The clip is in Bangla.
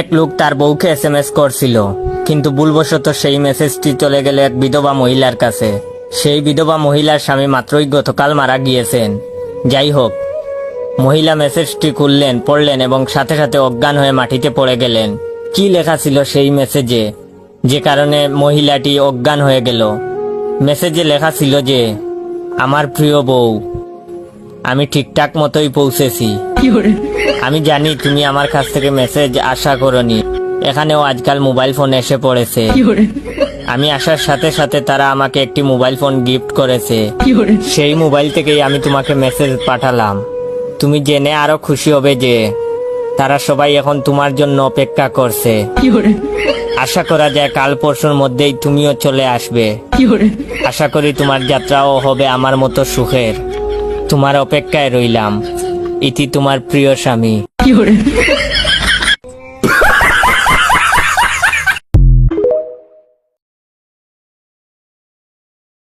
এক লোক তার বউকে এসএমএস করছিল, কিন্তু ভুলবশত সেই মেসেজটি চলে গেল এক বিধবা মহিলার কাছে। সেই বিধবা মহিলার স্বামী মাত্রই গতকাল মারা গিয়েছেন। যাই হোক, মহিলা মেসেজটি খুললেন, পড়লেন এবং সাথে সাথে অজ্ঞান হয়ে মাটিতে পড়ে গেলেন। কি লেখা ছিল সেই মেসেজে, যে কারণে মহিলাটি অজ্ঞান হয়ে গেল? মেসেজে লেখা ছিল যে, আমার প্রিয় বউ, আমি ঠিকঠাক মতোই পৌঁছেছি। আমি জানি তুমি আমার কাছ থেকে মেসেজ আশা করনি, এখানেও আজকাল মোবাইল ফোন এসে পড়েছে। আমি আসার সাথে সাথে তারা আমাকে একটি মোবাইল ফোন গিফট করেছে। সেই মোবাইল থেকেই আমি তোমাকে মেসেজ পাঠালাম। তুমি জেনে আরো খুশি হবে যে তারা সবাই এখন তোমার জন্য অপেক্ষা করছে। আশা করা যায় কাল পরশুর মধ্যেই তুমিও চলে আসবে। আশা করি তোমার যাত্রাও হবে আমার মতো সুখের। তোমার অপেক্ষায় রইলাম। ইতি তোমার প্রিয় স্বামী।